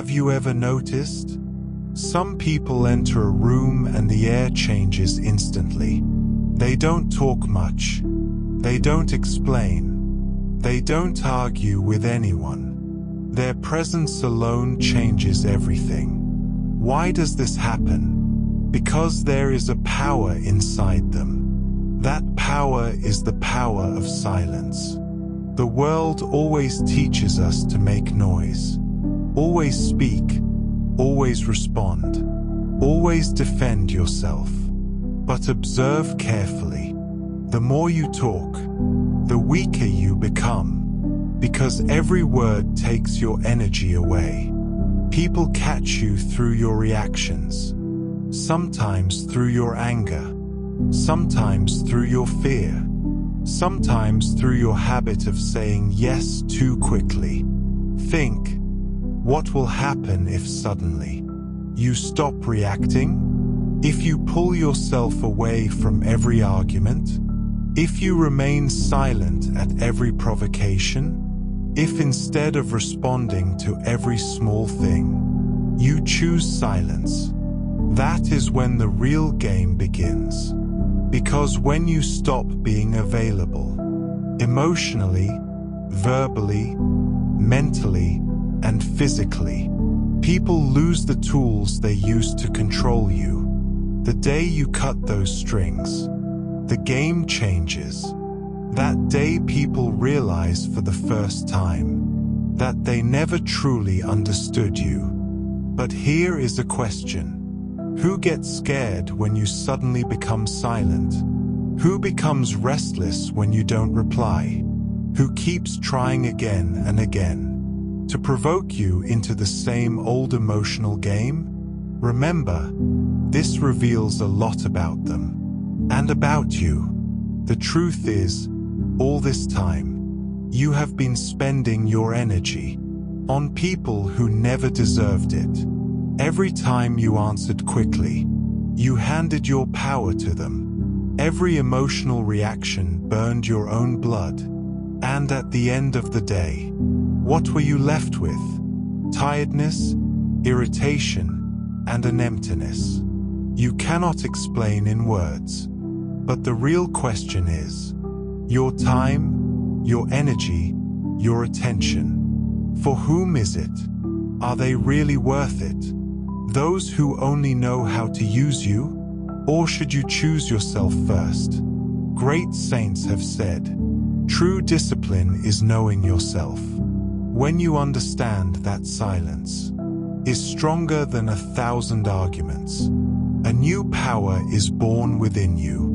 Have you ever noticed? Some people enter a room and the air changes instantly. They don't talk much. They don't explain. They don't argue with anyone. Their presence alone changes everything. Why does this happen? Because there is a power inside them. That power is the power of silence. The world always teaches us to make noise. Always speak. Always respond. Always defend yourself. But observe carefully. The more you talk, the weaker you become, because every word takes your energy away. People catch you through your reactions, sometimes through your anger, sometimes through your fear, sometimes through your habit of saying yes too quickly. Think, what will happen if suddenly you stop reacting? If you pull yourself away from every argument? If you remain silent at every provocation? If instead of responding to every small thing, you choose silence, that is when the real game begins. Because when you stop being available, emotionally, verbally, mentally, and physically, people lose the tools they used to control you. The day you cut those strings, the game changes. That day people realize for the first time that they never truly understood you. But here is a question. Who gets scared when you suddenly become silent? Who becomes restless when you don't reply? Who keeps trying again and again to provoke you into the same old emotional game? Remember, this reveals a lot about them and about you. The truth is, all this time, you have been spending your energy on people who never deserved it. Every time you answered quickly, you handed your power to them. Every emotional reaction burned your own blood. And at the end of the day, what were you left with? Tiredness, irritation, and an emptiness you cannot explain in words. But the real question is, your time, your energy, your attention, for whom is it? Are they really worth it? Those who only know how to use you? Or should you choose yourself first? Great saints have said, true discipline is knowing yourself. When you understand that silence is stronger than 1,000 arguments, a new power is born within you.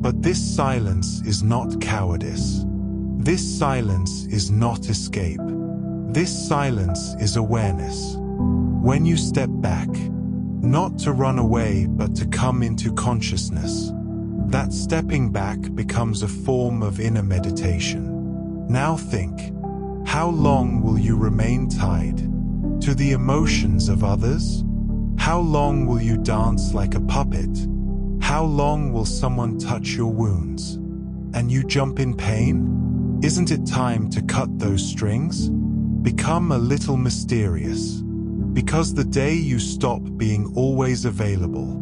But this silence is not cowardice. This silence is not escape. This silence is awareness. When you step back, not to run away but to come into consciousness, that stepping back becomes a form of inner meditation. Now think, how long will you remain tied to the emotions of others? How long will you dance like a puppet? How long will someone touch your wounds and you jump in pain? Isn't it time to cut those strings? Become a little mysterious. Because the day you stop being always available,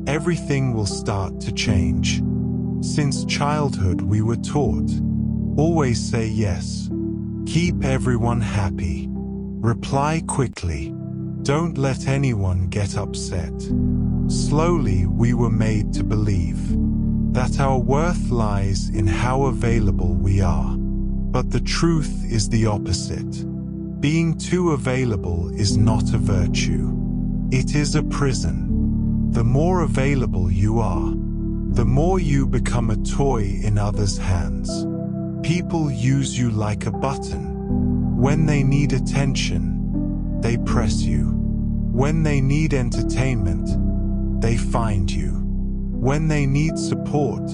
everything will start to change. Since childhood we were taught, always say yes, keep everyone happy, reply quickly, don't let anyone get upset. Slowly we were made to believe that our worth lies in how available we are. But the truth is the opposite. Being too available is not a virtue. It is a prison. The more available you are, the more you become a toy in others' hands. People use you like a button. When they need attention, they press you. When they need entertainment, they find you. When they need support,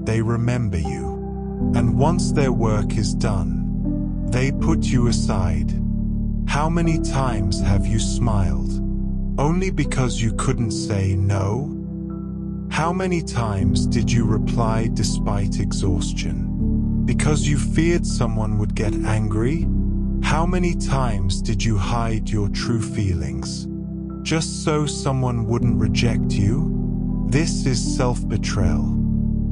they remember you. And once their work is done, they put you aside. How many times have you smiled only because you couldn't say no? How many times did you reply despite exhaustion because you feared someone would get angry? How many times did you hide your true feelings, just so someone wouldn't reject you? This is self-betrayal.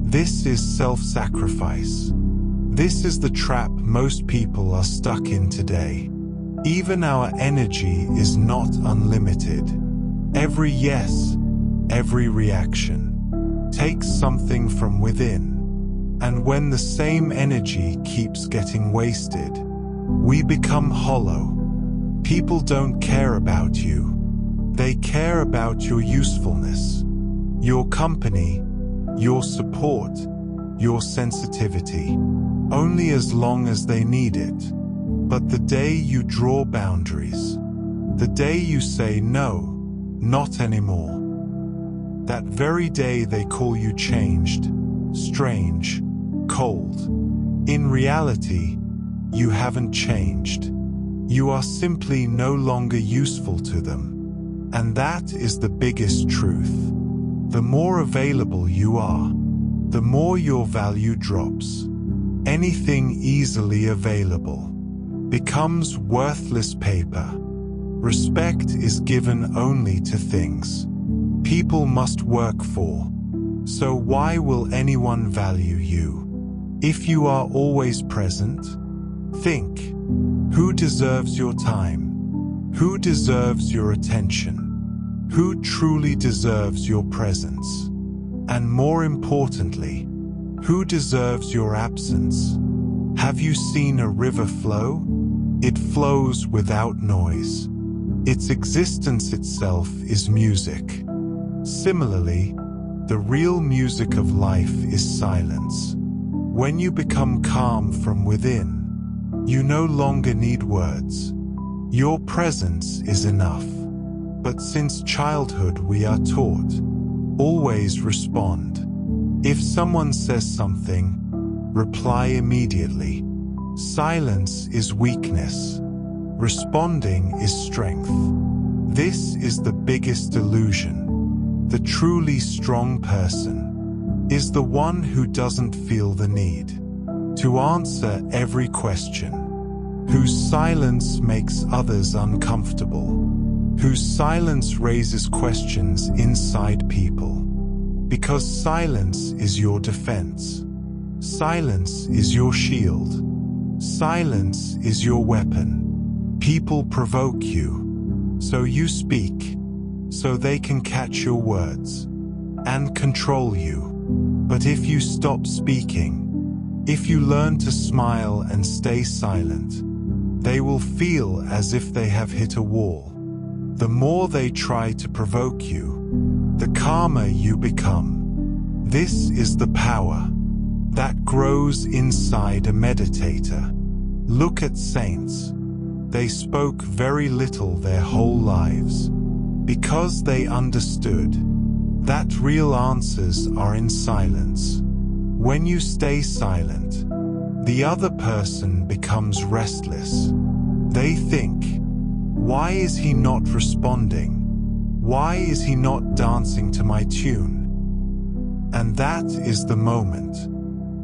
This is self-sacrifice. This is the trap most people are stuck in today. Even our energy is not unlimited. Every yes, every reaction takes something from within. And when the same energy keeps getting wasted, we become hollow. People don't care about you. They care about your usefulness, your company, your support, your sensitivity, only as long as they need it. But the day you draw boundaries, the day you say no, not anymore, that very day they call you changed, strange, cold. In reality, you haven't changed. You are simply no longer useful to them. And that is the biggest truth. The more available you are, the more your value drops. Anything easily available becomes worthless paper. Respect is given only to things people must work for. So why will anyone value you if you are always present? Think, who deserves your time? Who deserves your attention? Who truly deserves your presence? And more importantly, who deserves your absence? Have you seen a river flow? It flows without noise. Its existence itself is music. Similarly, the real music of life is silence. When you become calm from within, you no longer need words. Your presence is enough. But since childhood we are taught, always respond. If someone says something, reply immediately. Silence is weakness. Responding is strength. This is the biggest illusion. The truly strong person is the one who doesn't feel the need to answer every question, whose silence makes others uncomfortable, whose silence raises questions inside people. Because silence is your defense. Silence is your shield. Silence is your weapon. People provoke you, so you speak, so they can catch your words and control you. But if you stop speaking, if you learn to smile and stay silent, they will feel as if they have hit a wall. The more they try to provoke you, the calmer you become. This is the power that grows inside a meditator. Look at saints. They spoke very little their whole lives because they understood that real answers are in silence. When you stay silent, the other person becomes restless. They think, why is he not responding? Why is he not dancing to my tune? And that is the moment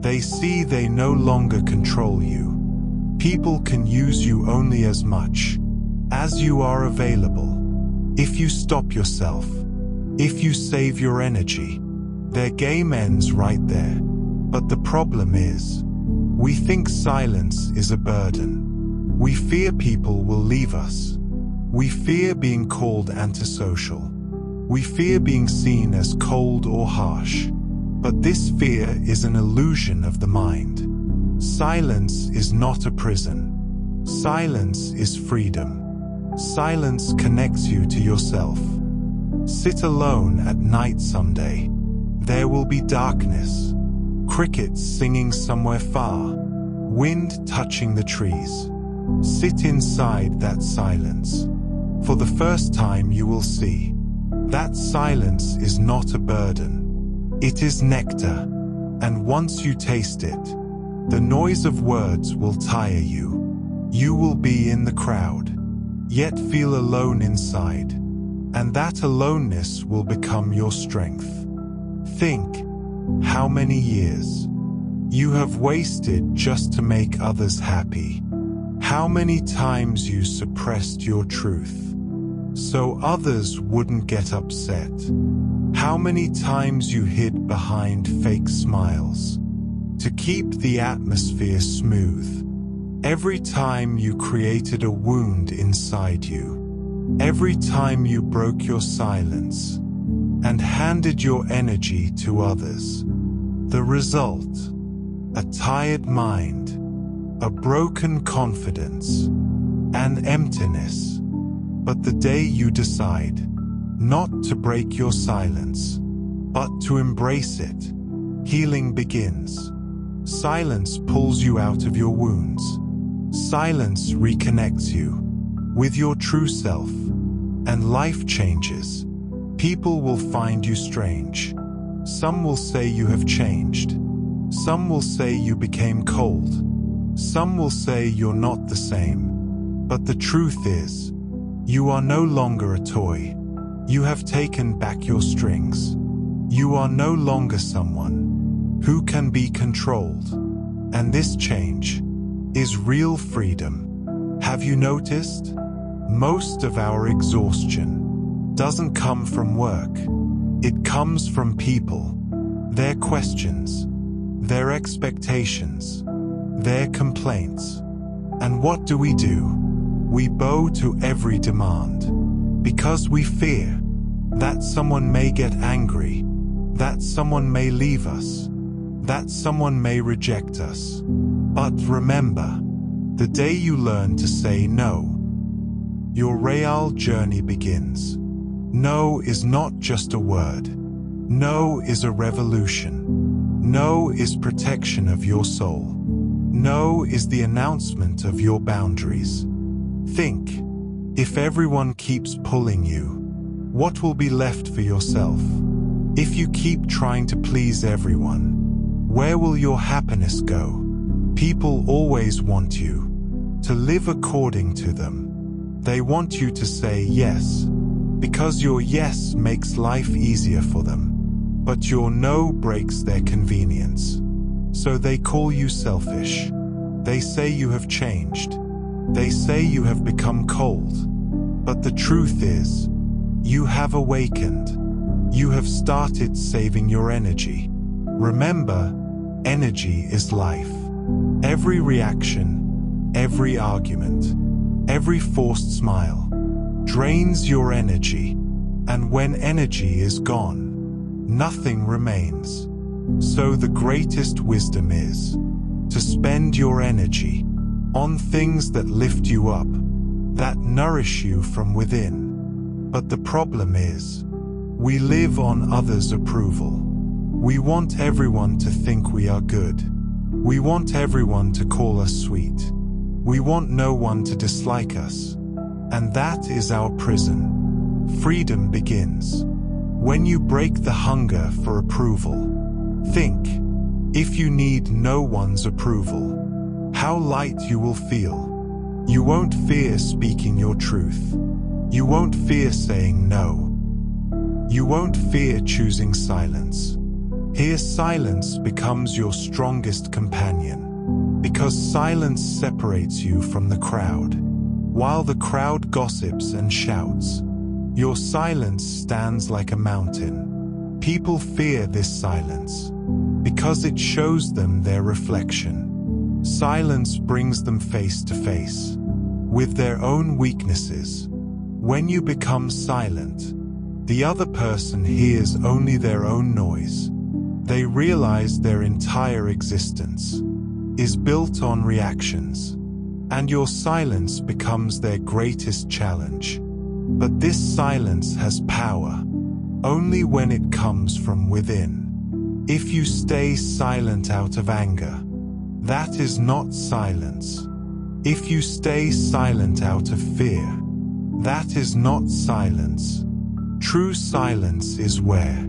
they see they no longer control you. People can use you only as much as you are available. If you stop yourself, if you save your energy, their game ends right there. But the problem is, we think silence is a burden. We fear people will leave us. We fear being called antisocial. We fear being seen as cold or harsh. But this fear is an illusion of the mind. Silence is not a prison. Silence is freedom. Silence connects you to yourself. Sit alone at night someday. There will be darkness. Crickets singing somewhere far. Wind touching the trees. Sit inside that silence. For the first time you will see that silence is not a burden. It is nectar. And once you taste it, the noise of words will tire you. You will be in the crowd, yet feel alone inside. And that aloneness will become your strength. Think how many years you have wasted just to make others happy. How many times you suppressed your truth so others wouldn't get upset? How many times you hid behind fake smiles to keep the atmosphere smooth? Every time you created a wound inside you, every time you broke your silence and handed your energy to others. The result: a tired mind, a broken confidence, and emptiness. But the day you decide not to break your silence, but to embrace it, healing begins. Silence pulls you out of your wounds. Silence reconnects you with your true self, and life changes. People will find you strange. Some will say you have changed. Some will say you became cold. Some will say you're not the same. But the truth is, you are no longer a toy. You have taken back your strings. You are no longer someone who can be controlled. And this change is real freedom. Have you noticed? Most of our exhaustion doesn't come from work. It comes from people, their questions, their expectations, their complaints. And what do? We bow to every demand because we fear that someone may get angry, that someone may leave us, that someone may reject us. But remember, the day you learn to say no, your real journey begins. No is not just a word. No is a revolution. No is protection of your soul. No is the announcement of your boundaries. Think, if everyone keeps pulling you, what will be left for yourself? If you keep trying to please everyone, where will your happiness go? People always want you to live according to them. They want you to say yes, because your yes makes life easier for them, but your no breaks their convenience. So they call you selfish. They say you have changed. They say you have become cold. But the truth is, you have awakened. You have started saving your energy. Remember, energy is life. Every reaction, every argument, every forced smile drains your energy. And when energy is gone, nothing remains. So the greatest wisdom is to spend your energy on things that lift you up, that nourish you from within. But the problem is, we live on others' approval. We want everyone to think we are good. We want everyone to call us sweet. We want no one to dislike us. And that is our prison. Freedom begins when you break the hunger for approval. Think, if you need no one's approval, how light you will feel. You won't fear speaking your truth. You won't fear saying no. You won't fear choosing silence. Here silence becomes your strongest companion, because silence separates you from the crowd. While the crowd gossips and shouts, your silence stands like a mountain. People fear this silence because it shows them their reflection. Silence brings them face to face with their own weaknesses. When you become silent, the other person hears only their own noise. They realize their entire existence is built on reactions, and your silence becomes their greatest challenge. But this silence has power only when it comes from within. If you stay silent out of anger, that is not silence. If you stay silent out of fear, that is not silence. True silence is where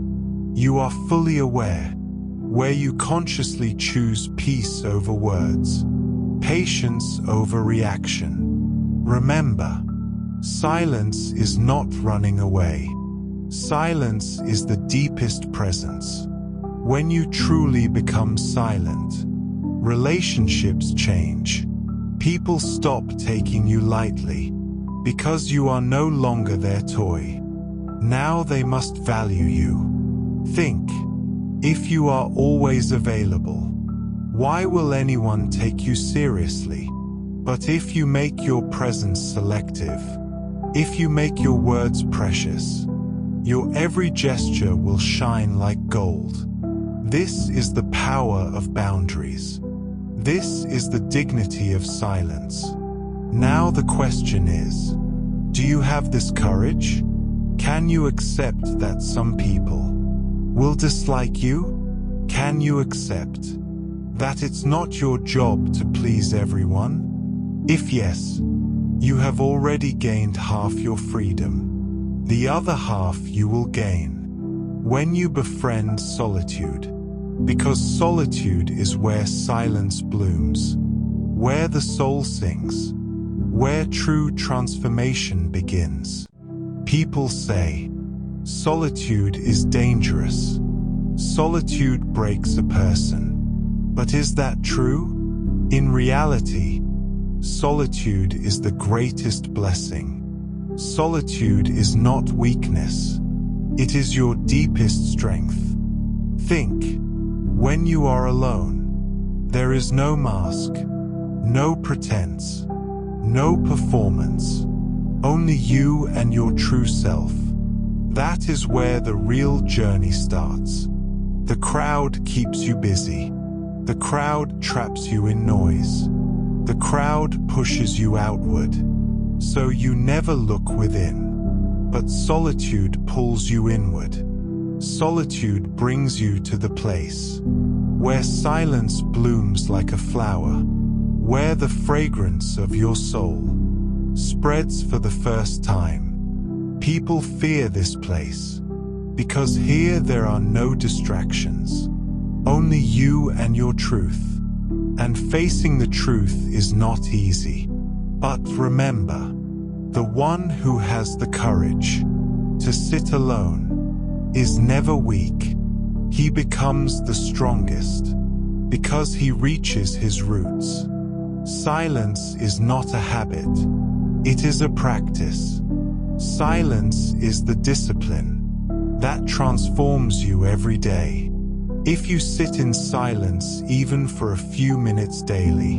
you are fully aware, where you consciously choose peace over words, patience over reaction. Remember, silence is not running away. Silence is the deepest presence. When you truly become silent, relationships change. People stop taking you lightly because you are no longer their toy. Now they must value you. Think, if you are always available, why will anyone take you seriously? But if you make your presence selective, if you make your words precious, your every gesture will shine like gold. This is the power of boundaries. This is the dignity of silence. Now the question is, do you have this courage? Can you accept that some people will dislike you? Can you accept that it's not your job to please everyone? If yes, you have already gained half your freedom. The other half you will gain when you befriend solitude. Because solitude is where silence blooms, where the soul sings, where true transformation begins. People say, solitude is dangerous. Solitude breaks a person. But is that true? In reality, solitude is the greatest blessing. Solitude is not weakness. It is your deepest strength. Think, when you are alone, there is no mask, no pretense, no performance, only you and your true self. That is where the real journey starts. The crowd keeps you busy. The crowd traps you in noise. The crowd pushes you outward, so you never look within. But solitude pulls you inward. Solitude brings you to the place where silence blooms like a flower, where the fragrance of your soul spreads for the first time. People fear this place because here there are no distractions, only you and your truth. And facing the truth is not easy. But remember, the one who has the courage to sit alone is never weak. He becomes the strongest because he reaches his roots. Silence is not a habit. It is a practice. Silence is the discipline that transforms you every day. If you sit in silence even for a few minutes daily,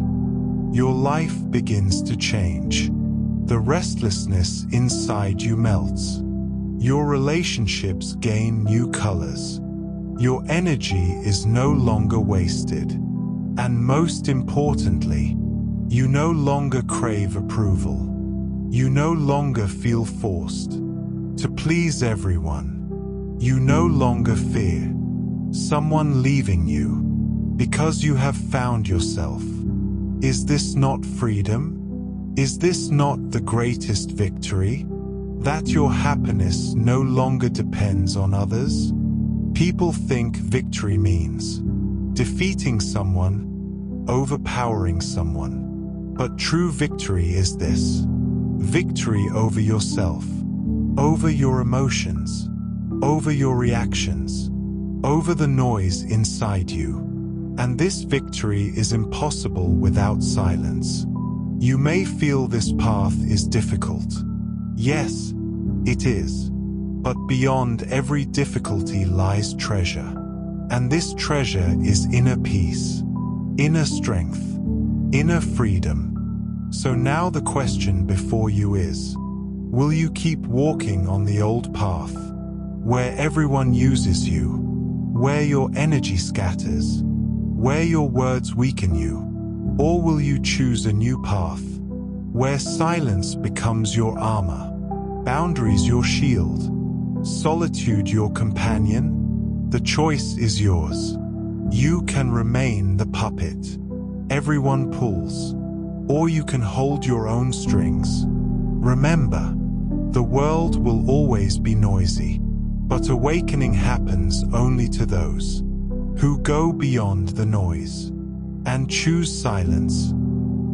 your life begins to change. The restlessness inside you melts. Your relationships gain new colors. Your energy is no longer wasted. And most importantly, you no longer crave approval. You no longer feel forced to please everyone. You no longer fear someone leaving you because you have found yourself. Is this not freedom? Is this not the greatest victory? That your happiness no longer depends on others? People think victory means defeating someone, overpowering someone. But true victory is this: victory over yourself, over your emotions, over your reactions, over the noise inside you. And this victory is impossible without silence. You may feel this path is difficult. Yes, it is. But beyond every difficulty lies treasure. And this treasure is inner peace, inner strength, inner freedom. So now the question before you is, will you keep walking on the old path, where everyone uses you, where your energy scatters, where your words weaken you? Or will you choose a new path, where silence becomes your armor, boundaries your shield, solitude your companion? The choice is yours. You can remain the puppet everyone pulls, or you can hold your own strings. Remember, the world will always be noisy, but awakening happens only to those who go beyond the noise and choose silence.